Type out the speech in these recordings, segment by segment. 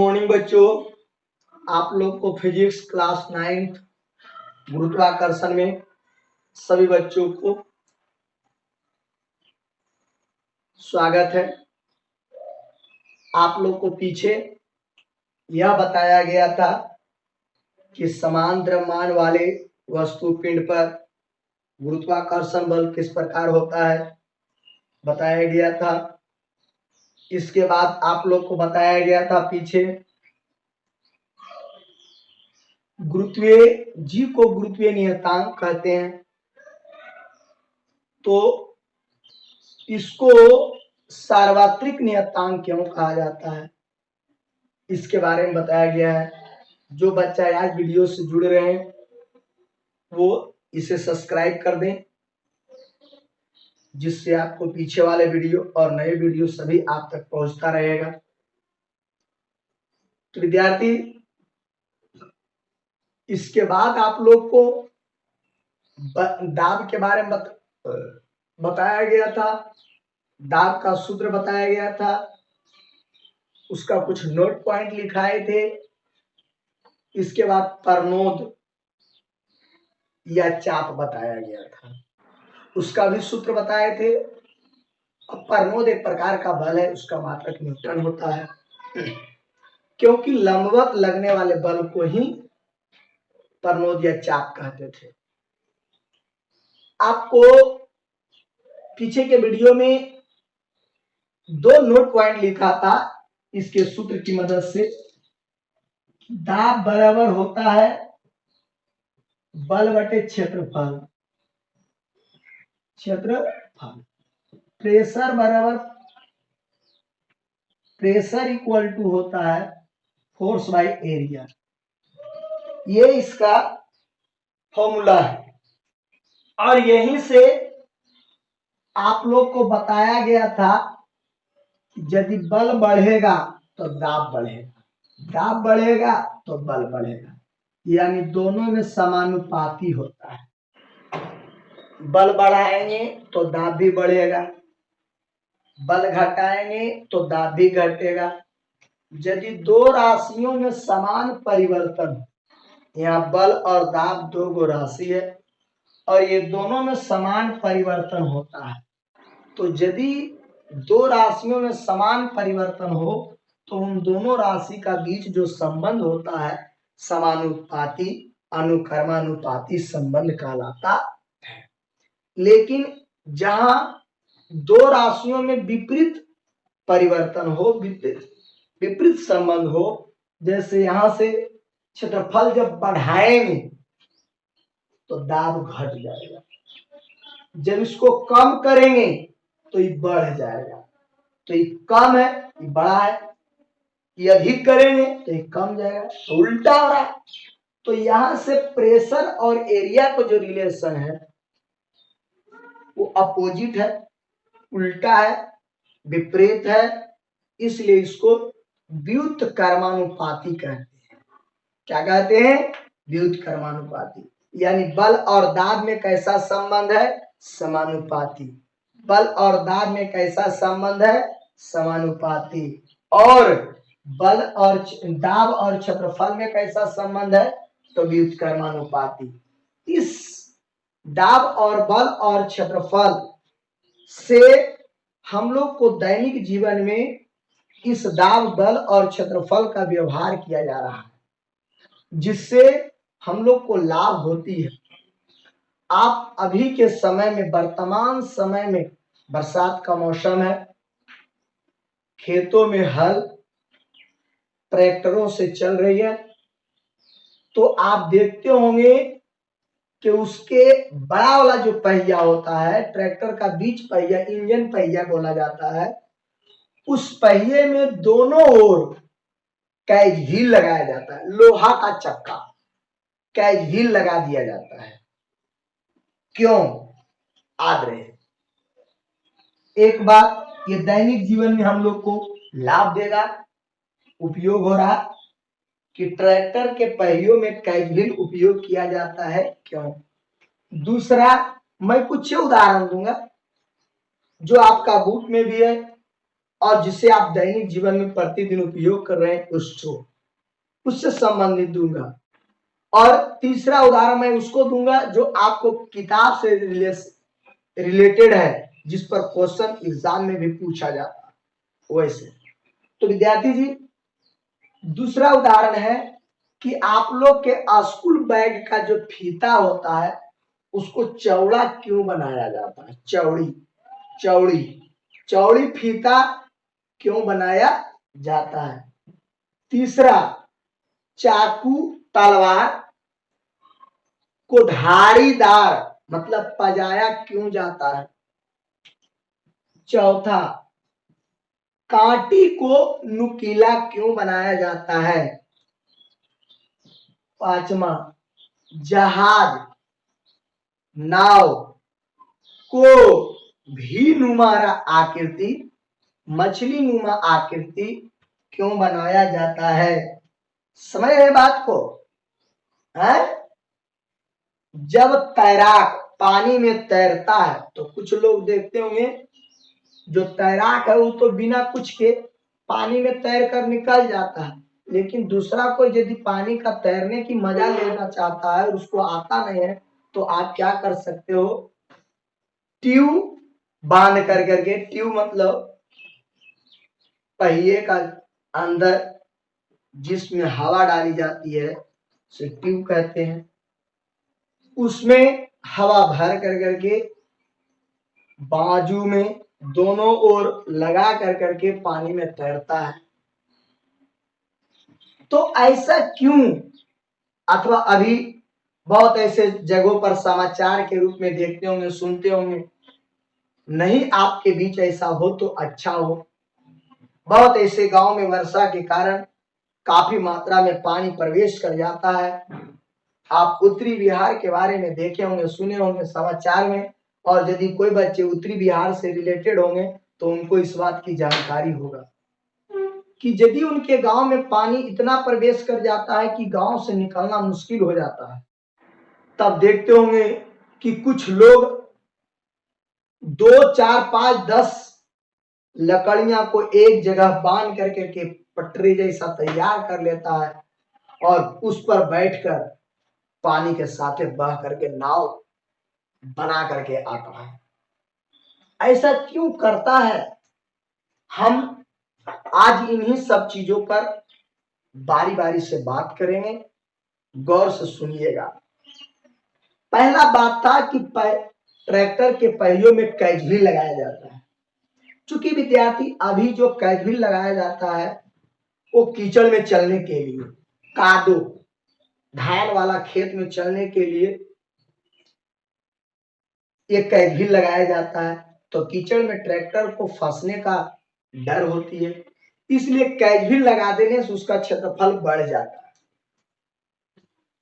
Morning बच्चों। आप लोग को फिजिक्स क्लास 9th गुरुत्वाकर्षण में सभी बच्चों को स्वागत है। आप लोग को पीछे यह बताया गया था कि समान द्रव्यमान वाले वस्तु पिंड पर गुरुत्वाकर्षण बल किस प्रकार होता है, बताया गया था। इसके बाद आप लोग को बताया गया था पीछे गुरुत्वीय जी को गुरुत्वीय नियतांक कहते हैं, तो इसको सार्वत्रिक नियतांक क्यों कहा जाता है, इसके बारे में बताया गया है। जो बच्चा आज वीडियो से जुड़ रहे हैं वो इसे सब्सक्राइब कर दें, जिससे आपको पीछे वाले वीडियो और नए वीडियो सभी आप तक पहुंचता रहेगा। तो विद्यार्थी, इसके बाद आप लोग को दाब के बारे में बताया गया था। दाब का सूत्र बताया गया था, उसका कुछ नोट पॉइंट लिखाए थे। इसके बाद परनोद या चाप बताया गया था, उसका भी सूत्र बताए थे। अब परनोद एक प्रकार का बल है, उसका मात्रक न्यूटन होता है, क्योंकि लंबवत लगने वाले बल को ही परनोद या चाप कहते थे। आपको पीछे के वीडियो में 2 नोट पॉइंट लिखा था, इसके सूत्र की मदद से। दाब बराबर होता है बल बटे क्षेत्रफल, प्रेशर बराबर प्रेशर इक्वल टू होता है फोर्स बाय एरिया। ये इसका फॉर्मूला है, और यहीं से आप लोग को बताया गया था कि यदि बल बढ़ेगा तो दाब बढ़ेगा, दाब बढ़ेगा तो बल बढ़ेगा, यानी दोनों में समानुपाती होता है। बल बढ़ाएंगे तो दाब भी बढ़ेगा, बल घटाएंगे तो दाब भी घटेगा। यदि दो राशियों में समान परिवर्तन, यहाँ बल और दाब 2 गो राशि है और ये दोनों में समान परिवर्तन होता है, तो यदि 2 राशियों में समान परिवर्तन हो तो उन दोनों राशि का बीच जो संबंध होता है समानुपाती अनुक्रमानुपाती संबंध कहलाता है। लेकिन जहां 2 राशियों में विपरीत परिवर्तन हो, विपरीत संबंध हो, जैसे यहां से क्षेत्रफल जब बढ़ाएंगे तो दाब घट जाएगा, जब इसको कम करेंगे तो ये बढ़ जाएगा। तो ये कम है, ये बड़ा है, ये अधिक करेंगे तो ये कम जाएगा, तो उल्टा हो रहा है। तो यहां से प्रेशर और एरिया को जो रिलेशन है वो अपोजिट है, उल्टा है, विपरीत है, इसलिए इसको व्युत्क्रमानुपाती कहते हैं। क्या कहते हैं? व्युत्क्रमानुपाती। यानी बल और दाब में कैसा संबंध है? समानुपाती। बल और दाब में कैसा संबंध है? समानुपाती। और बल और दाब और क्षेत्रफल में कैसा संबंध है? तो व्युत्क्रमानुपाती। इस दाब और बल और क्षेत्रफल से हम लोग को दैनिक जीवन में इस दाब बल और क्षेत्रफल का व्यवहार किया जा रहा है, जिससे हम लोग को लाभ होती है। आप अभी के समय में, वर्तमान समय में बरसात का मौसम है, खेतों में हल ट्रैक्टरों से चल रही है, तो आप देखते होंगे कि उसके बड़ा वाला जो पहिया होता है, ट्रैक्टर का बीच पहिया, इंजन पहिया बोला जाता है, उस पहिए में दोनों ओर कैज व्हील लगाया जाता है, लोहा का चक्का कैज व्हील लगा दिया जाता है। क्यों? याद रहे, एक बात ये दैनिक जीवन में हम लोग को लाभ देगा, उपयोग हो रहा कि ट्रैक्टर के पहियों में कैज व्हील उपयोग किया जाता है। क्यों? दूसरा, मैं कुछ उदाहरण दूंगा जो आपका बुक में भी है और जिसे आप दैनिक जीवन में प्रतिदिन उपयोग कर रहे हैं उससे संबंधित दूंगा। और तीसरा उदाहरण मैं उसको दूंगा जो आपको किताब से रिलेटेड है, जिस पर क्वेश्चन एग्जाम में भी पूछा जाता है वैसे। तो विद्यार्थी जी, दूसरा उदाहरण है कि आप लोग के स्कूल बैग का जो फीता होता है उसको चौड़ा क्यों बनाया जाता है? चौड़ी चौड़ी चौड़ी फीता क्यों बनाया जाता है? तीसरा, चाकू तलवार को धारीदार मतलब पजाया क्यों जाता है? चौथा, कांटी को नुकीला क्यों बनाया जाता है? पांचवा, जहाज नाव को भी नुमारा आकृति मछली नुमा आकृति क्यों बनाया जाता है? समझ रहे बात को? है? जब तैराक पानी में तैरता है तो कुछ लोग देखते होंगे जो तैराक है वो तो बिना कुछ के पानी में तैर कर निकल जाता है, लेकिन दूसरा कोई यदि पानी का तैरने की मजा लेना चाहता है और उसको आता नहीं है तो आप क्या कर सकते हो? ट्यूब बांध कर करके, ट्यूब मतलब पहिए का अंदर जिसमें हवा डाली जाती है उसे ट्यूब कहते हैं, उसमें हवा भर कर करके बाजू में दोनों ओर लगा कर करके पानी में तैरता है। तो ऐसा क्यों? अथवा अभी बहुत ऐसे जगहों पर समाचार के रूप में देखते होंगे, सुनते होंगे, नहीं आपके बीच ऐसा हो तो अच्छा हो। बहुत ऐसे गांव में वर्षा के कारण काफी मात्रा में पानी प्रवेश कर जाता है। आप उत्तरी बिहार के बारे में देखे होंगे, सुने होंगे समाचार में, और यदि कोई बच्चे उत्तरी बिहार से रिलेटेड होंगे तो उनको इस बात की जानकारी होगा कि यदि उनके गांव में पानी इतना प्रवेश कर जाता है कि गांव से निकलना मुश्किल हो जाता है, तब देखते होंगे कि कुछ लोग 2, 4, 5, 10 लकड़ियां को एक जगह बांध करके के पटरी जैसा तैयार कर लेता है और उस पर बैठकर पानी के साथ बह करके नाव बना करके आता है। ऐसा क्यों करता है? हम आज इन्हीं सब चीजों पर बारी बारी से बात करेंगे, गौर से सुनिएगा। पहला बात था कि ट्रैक्टर के पहियों में कैजली लगाया जाता है। चूंकि विद्यार्थी अभी जो कैजली लगाया जाता है वो कीचड़ में चलने के लिए, कादो धान वाला खेत में चलने के लिए ये कैजली लगाया जाता है, तो कीचड़ में ट्रैक्टर को फंसने का डर होती है, इसलिए कैजली लगा देने से उसका क्षेत्रफल बढ़ जाता है।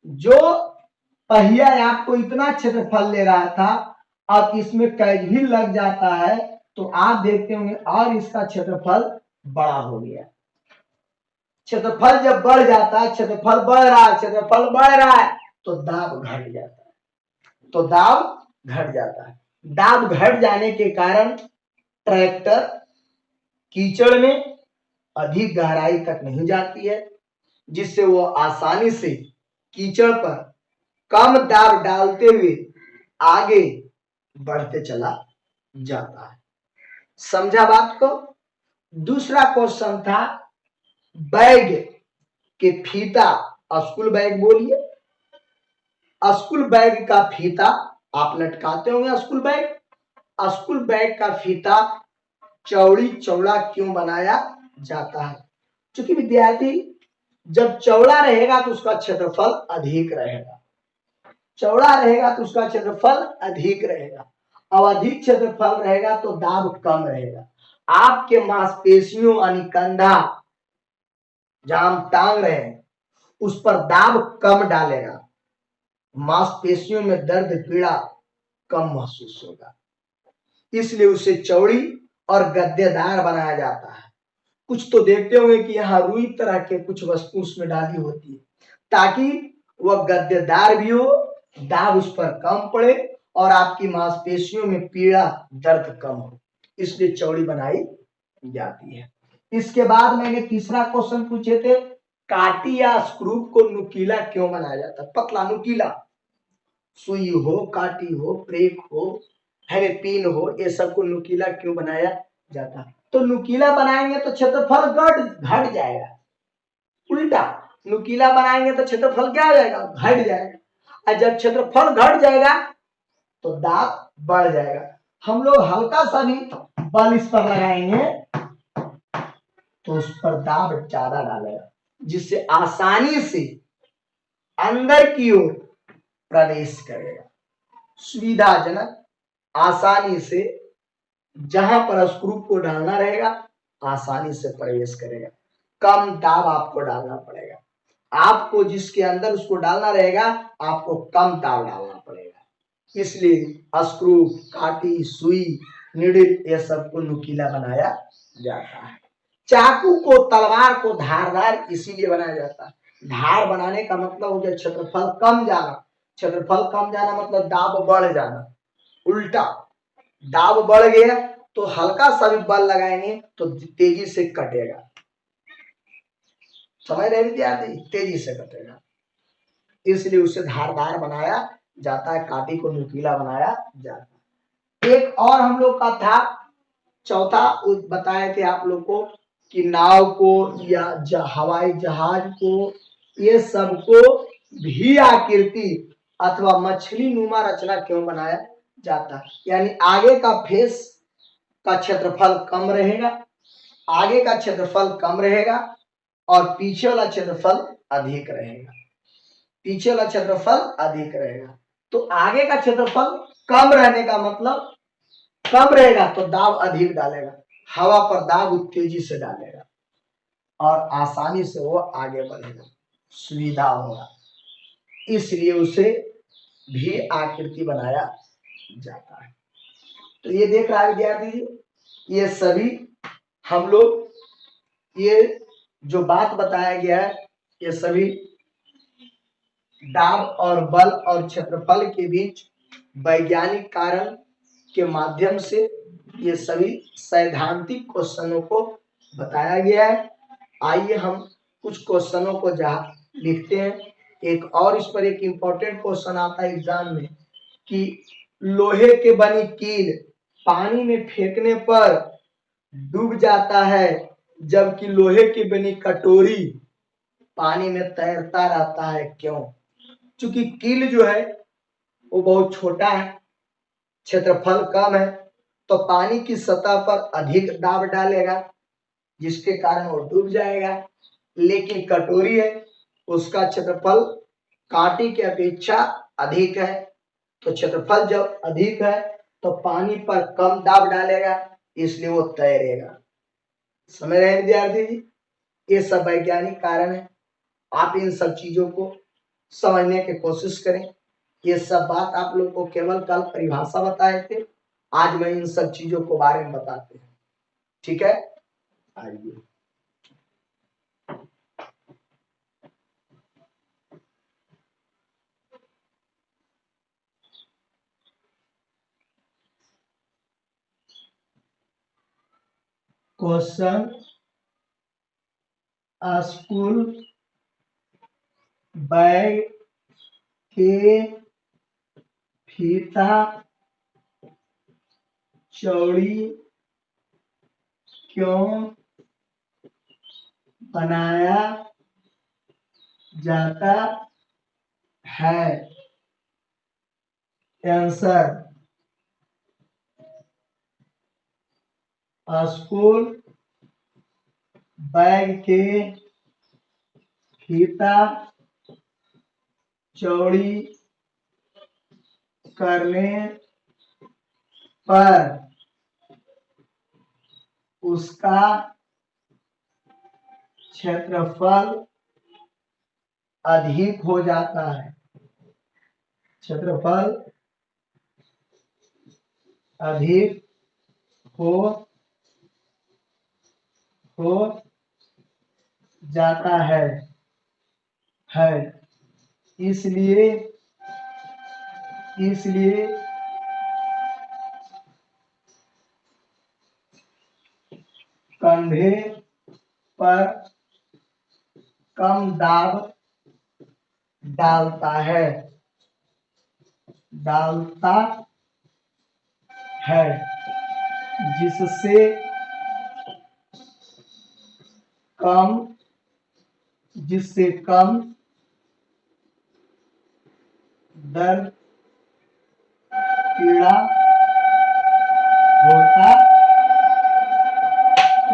जो पहिया आपको इतना क्षेत्रफल ले रहा था, अब इसमें कैजली लग जाता है तो आप देखते होंगे और इसका क्षेत्रफल बड़ा हो गया। क्षेत्रफल जब बढ़ जाता है, क्षेत्रफल बढ़ रहा है, क्षेत्रफल बढ़ रहा है तो दाब घट जाता है, तो दाब घट जाता है। दाब घट जाने के कारण ट्रैक्टर कीचड़ में अधिक गहराई तक नहीं जाती है, जिससे वो आसानी से कीचड़ पर कम दाब डालते हुए आगे बढ़ते चला जाता है। समझा बात को? दूसरा क्वेश्चन था बैग के फीता, स्कूल बैग बोलिए, स्कूल बैग का फीता आप लटकाते होंगे। स्कूल बैग का फीता चौड़ी चौड़ा क्यों बनाया जाता है? क्योंकि विद्यार्थी जब चौड़ा रहेगा तो उसका क्षेत्रफल अधिक रहेगा, चौड़ा रहेगा तो उसका क्षेत्रफल अधिक रहेगा, और अधिक क्षेत्रफल रहेगा तो दाब कम रहेगा। आपके मांसपेशियों यानी कंधा जहां हम टांग रहे हैं उस पर दाब कम डालेगा, मांसपेशियों में दर्द पीड़ा कम महसूस होगा, इसलिए उसे चौड़ी और गद्देदार बनाया जाता है। कुछ तो देखते होंगे कि यहाँ रुई तरह के कुछ वस्तु उसमें डाली होती है ताकि वह गद्देदार भी हो, दाब उस पर कम पड़े और आपकी मांसपेशियों में पीड़ा दर्द कम हो, इसलिए चौड़ी बनाई जाती है। इसके बाद मैंने तीसरा क्वेश्चन पूछे थे, काटी या स्क्रू को नुकीला क्यों बनाया जाता है? पतला नुकीला, सुई हो, काटी हो, ब्रेक हो, है पिन हो, ये सब को नुकीला क्यों बनाया जाता है? तो नुकीला बनाएंगे तो क्षेत्रफल घट जाएगा, उल्टा नुकीला बनाएंगे तो क्षेत्रफल क्या हो जाएगा? घट जाएगा। और जब क्षेत्रफल घट जाएगा तो दाब बढ़ जाएगा। हम लोग हल्का सा भी बल इस पर लगाएंगे तो उस पर दाब ज्यादा डालेगा, जिससे आसानी से अंदर की ओर प्रवेश करेगा, सुविधाजनक, आसानी से जहां पर स्क्रू को डालना रहेगा आसानी से प्रवेश करेगा। कम दाब आपको डालना पड़ेगा, आपको जिसके अंदर उसको डालना रहेगा आपको कम दाब डालना पड़ेगा। इसलिए स्क्रू, काटी, सुई, नीडल ये सब को नुकीला बनाया जाता है। चाकू को, तलवार को धारदार इसीलिए बनाया जाता है, धार बनाने का मतलब हो गया क्षेत्रफल कम जाना। क्षेत्रफल कम जाना मतलब दाब बढ़ जाना, उल्टा दाब बढ़ गया तो हल्का सा भी बल लगाएंगे तो तेजी से कटेगा, समझ रहे विद्यार्थी? तेजी से कटेगा, इसलिए उसे धारदार बनाया जाता है, काटी को नुकीला बनाया जाता है। एक और हम लोग का था, चौथा बताए थे आप लोग को कि नाव को या हवाई जहाज को, ये सबको भी आकृति अथवा मछली नुमा रचना क्यों बनाया जाता है? यानी आगे का फेस का क्षेत्रफल कम रहेगा, आगे का क्षेत्रफल कम रहेगा और पीछे वाला क्षेत्रफल अधिक रहेगा, पीछे वाला क्षेत्रफल अधिक रहेगा। तो आगे का क्षेत्रफल कम रहने का मतलब कम रहेगा तो दाब अधिक डालेगा, हवा पर दाब तेजी से डालेगा और आसानी से वो आगे बढ़ेगा, सुविधा होगा, इसलिए उसे भी आकृति बनाया जाता है। तो ये देख रहा है विद्यार्थी, ये सभी हम लोग ये जो बात बताया गया है ये सभी दाब और बल और क्षेत्रफल के बीच वैज्ञानिक कारण के माध्यम से ये सभी सैद्धांतिक क्वेश्चनों को बताया गया है। आइए हम कुछ क्वेश्चनों को जहाँ लिखते हैं। एक और इस पर एक इंपॉर्टेंट क्वेश्चन आता है एग्जाम में कि लोहे के बनी कील पानी में फेंकने पर डूब जाता है, जबकि लोहे की बनी कटोरी पानी में तैरता रहता है, क्यों? क्योंकि कील जो है वो बहुत छोटा है, क्षेत्रफल कम है, तो पानी की सतह पर अधिक दाब डालेगा जिसके कारण वो डूब जाएगा। लेकिन कटोरी है, उसका क्षेत्रफल कांटे की अपेक्षा अधिक है, तो क्षेत्रफल जब अधिक है तो पानी पर कम दाब डालेगा, इसलिए वो तैरेगा। समझ रहे हैं विद्यार्थी जी? ये सब वैज्ञानिक कारण है, आप इन सब चीजों को समझने की कोशिश करें। ये सब बात आप लोग को केवल कल परिभाषा बताए थे, आज मैं इन सब चीजों को बारे में बताते हैं, ठीक है? आइए क्वेश्चन, स्कूल बैग के फीता चौड़ी क्यों बनाया जाता है? आंसर, स्कूल बैग के फीता चौड़ी करने पर उसका क्षेत्रफल अधिक हो जाता है, क्षेत्रफल अधिक हो जाता है इसलिए कंधे पर कम दाब डालता है जिससे कम दर्द पीड़ा होता।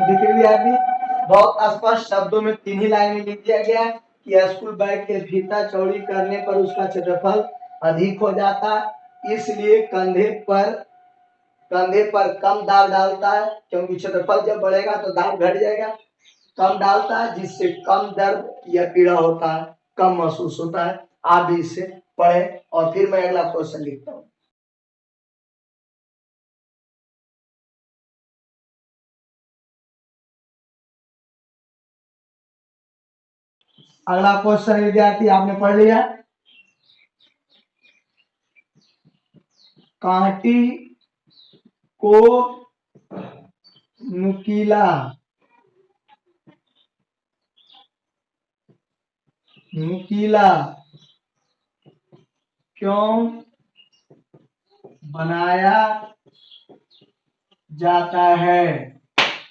देखिए विद्यार्थी, बहुत स्पष्ट शब्दों में 3 ही लाइन में लिख दिया गया है कि स्कूल बैग के फीता चौड़ी करने पर उसका क्षेत्रफल अधिक हो जाता है, इसलिए कंधे पर कम दाब डालता है, क्योंकि क्षेत्रफल जब बढ़ेगा तो दाब घट जाएगा। कम डालता है जिससे कम दर्द या पीड़ा होता है, कम महसूस होता है। आप भी इसे पढ़ें और फिर मैं अगला क्वेश्चन लिखता हूँ। अगला क्वेश्चन विद्यार्थी आपने पढ़ लिया। कांटी को नुकीला क्यों बनाया जाता है?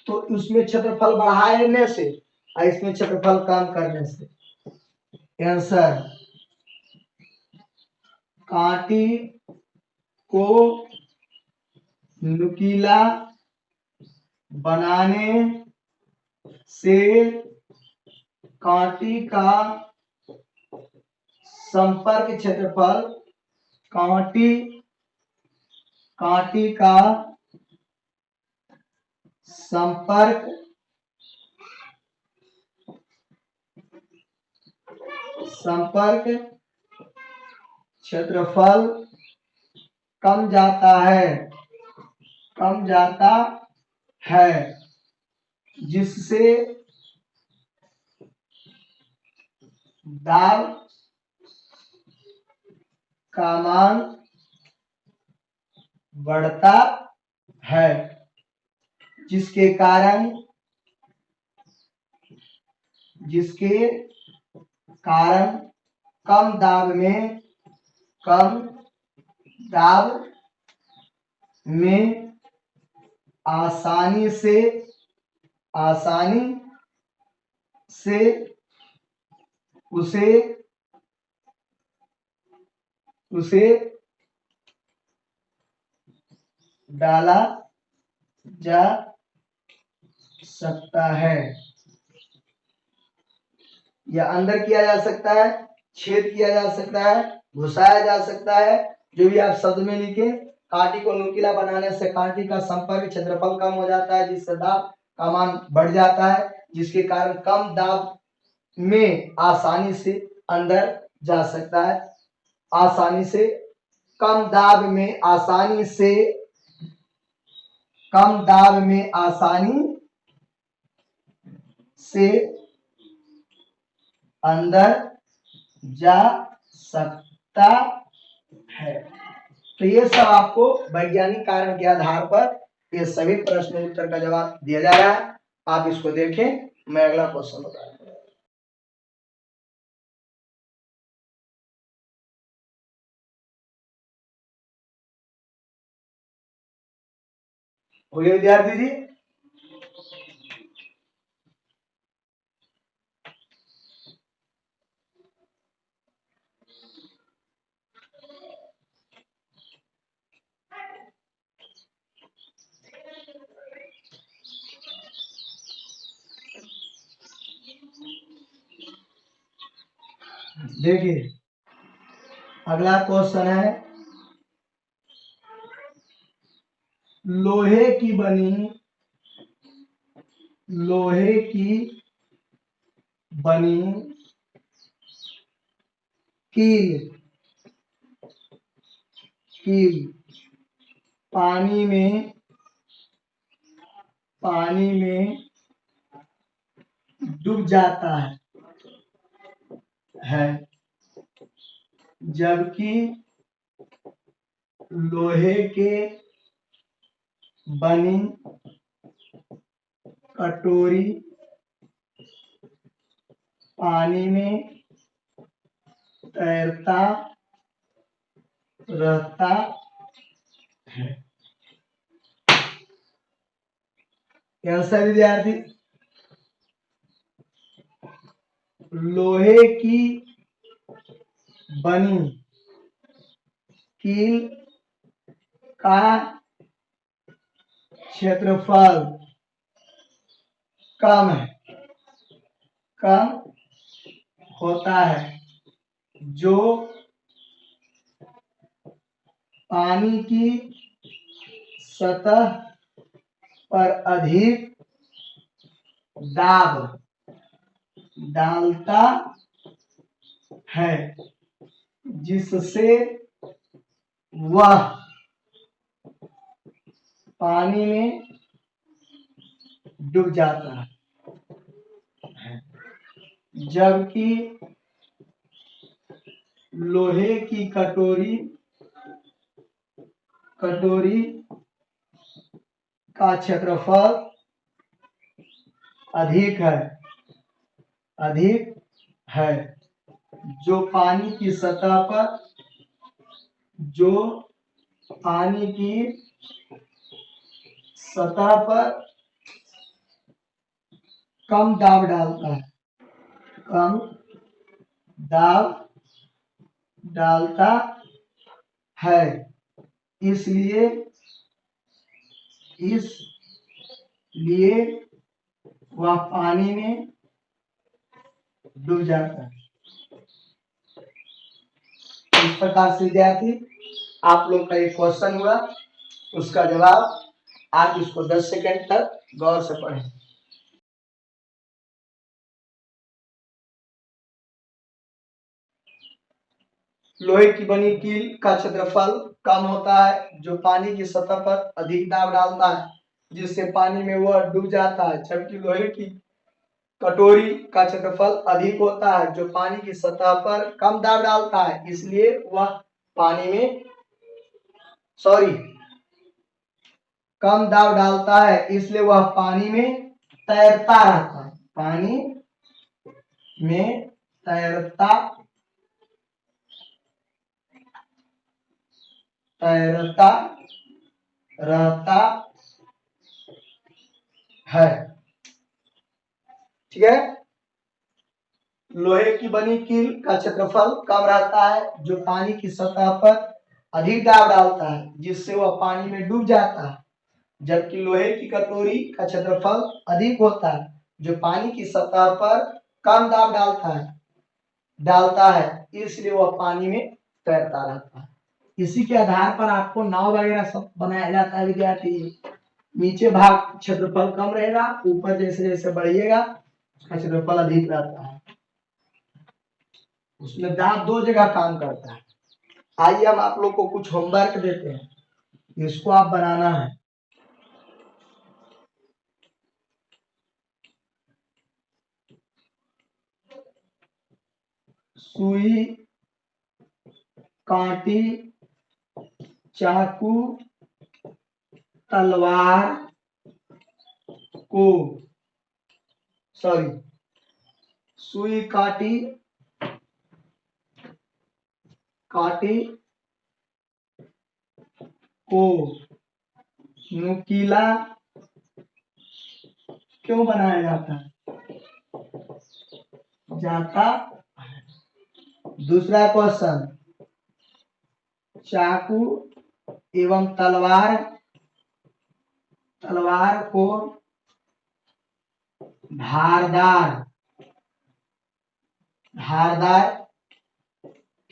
तो उसमें क्षेत्रफल बढ़ाने से और इसमें क्षेत्रफल कम करने से। आंसर, कांटी को नुकीला बनाने से कांटी का संपर्क क्षेत्रफल कांटी का संपर्क क्षेत्रफल कम जाता है जिससे दाब का मान बढ़ता है, जिसके कारण कम दाब में आसानी से उसे डाला जा सकता है, या अंदर किया जा सकता है, छेद किया जा सकता है, घुसाया जा सकता है। जो भी आप शब्द में लिखे। कांटी को नुकीला बनाने से कांटी का संपर्क क्षेत्रफल कम हो जाता है, जिससे दाब का मान बढ़ जाता है, जिसके कारण कम दाब में आसानी से अंदर जा सकता है। कम दाब में आसानी से अंदर जा सकता है। तो ये सब आपको वैज्ञानिक कारण के आधार पर ये सभी प्रश्न उत्तर का जवाब दिया जा रहा है। आप इसको देखें, मैं अगला क्वेश्चन बता रहा हूं। हो गया विद्यार्थी जी? देखिए, अगला क्वेश्चन है, लोहे की बनी कील पानी में डूब जाता है, जबकि लोहे के बनी कटोरी पानी में तैरता रहता है। आंसर विद्यार्थी, लोहे की बनी कील का क्षेत्रफल कम होता है जो पानी की सतह पर अधिक दाब डालता है, जिससे वह पानी में डूब जाता है। जबकि लोहे की कटोरी का क्षेत्रफल अधिक है, जो पानी की सतह पर कम दाब डालता है, इसलिए वह पानी में डूब जाता है। इस प्रकार से विद्यार्थी आप लोग का एक क्वेश्चन हुआ, उसका जवाब आप इसको 10 सेकंड तक गौर से पढ़ें। लोहे की बनी कील का क्षेत्रफल कम होता है जो पानी की सतह पर अधिक दाब डालता है, जिससे पानी में वह डूब जाता है। जबकि लोहे की कटोरी का क्षेत्रफल अधिक होता है जो पानी की सतह पर कम दाब डालता है, इसलिए वह पानी में कम दाब डालता है, इसलिए वह पानी में तैरता रहता है। पानी में तैरता रहता है। ठीक है। लोहे की बनी कील का क्षेत्रफल कम रहता है जो पानी की सतह पर अधिक दाब डालता है, जिससे वह पानी में डूब जाता है। जबकि लोहे की कटोरी का क्षेत्रफल अधिक होता है जो पानी की सतह पर कम दाब डालता है, इसलिए वह पानी में तैरता रहता है। इसी के आधार पर आपको नाव वगैरह सब बनाया जाता है विद्यार्थी। नीचे भाग क्षेत्रफल कम रहेगा, ऊपर जैसे जैसे बढ़िएगा उसका क्षेत्रफल अधिक रहता है। उसमें दाब दो जगह काम करता है। आइए हम आप लोग को कुछ होमवर्क देते हैं, इसको आप बनाना है। सुई, कांटी, चाकू, तलवार को सुई, काटी को नुकीला क्यों बनाया जाता है? दूसरा क्वेश्चन, चाकू एवं तलवार को धारदार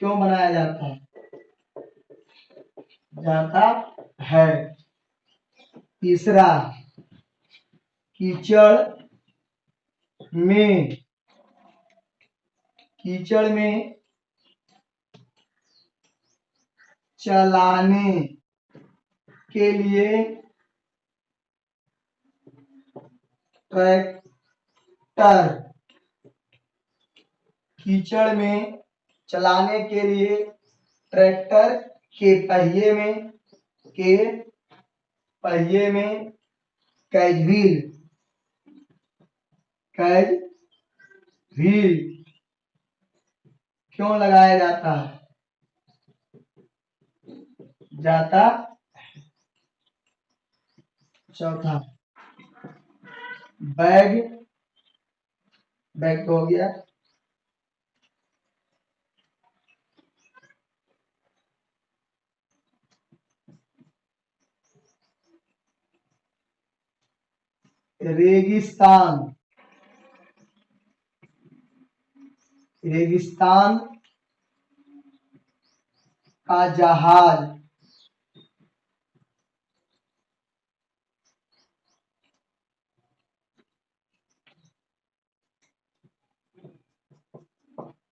क्यों बनाया जाता है? तीसरा, कीचड़ में चलाने के लिए ट्रैक्टर के पहिए में कैजव्हील कैज व्हील क्यों लगाया जाता है? जाता। चौथा बैग, बैग तो हो गया। रेगिस्तान, रेगिस्तान का जहाज,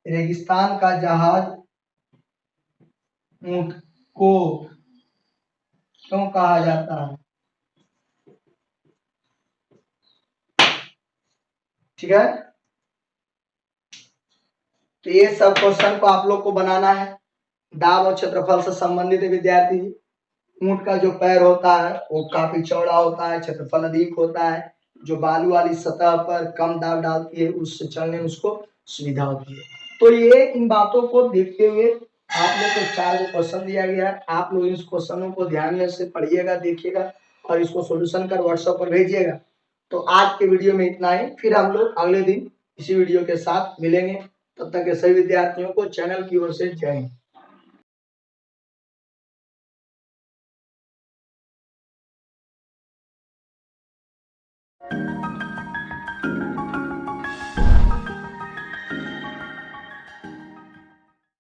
रेगिस्तान का जहाज ऊंट को क्यों कहा जाता है? ठीक है, तो ये सब क्वेश्चन को आप लोग को बनाना है। दाब और क्षेत्रफल से संबंधित विद्यार्थी, ऊंट का जो पैर होता है वो काफी चौड़ा होता है, क्षेत्रफल अधिक होता है, जो बालू वाली सतह पर कम दाब डालती है उससे चलने में उसको सुविधा होती है। तो ये इन बातों को देखते हुए आप लोग को 4 क्वेश्चन दिया गया है। आप लोग इस क्वेश्चनों को ध्यान से पढ़िएगा, देखिएगा और इसको सोल्यूशन कर व्हाट्सएप पर भेजिएगा। तो आज के वीडियो में इतना ही, फिर हम लोग अगले दिन इसी वीडियो के साथ मिलेंगे। तब तक के सभी विद्यार्थियों को चैनल की ओर से जय हिंद।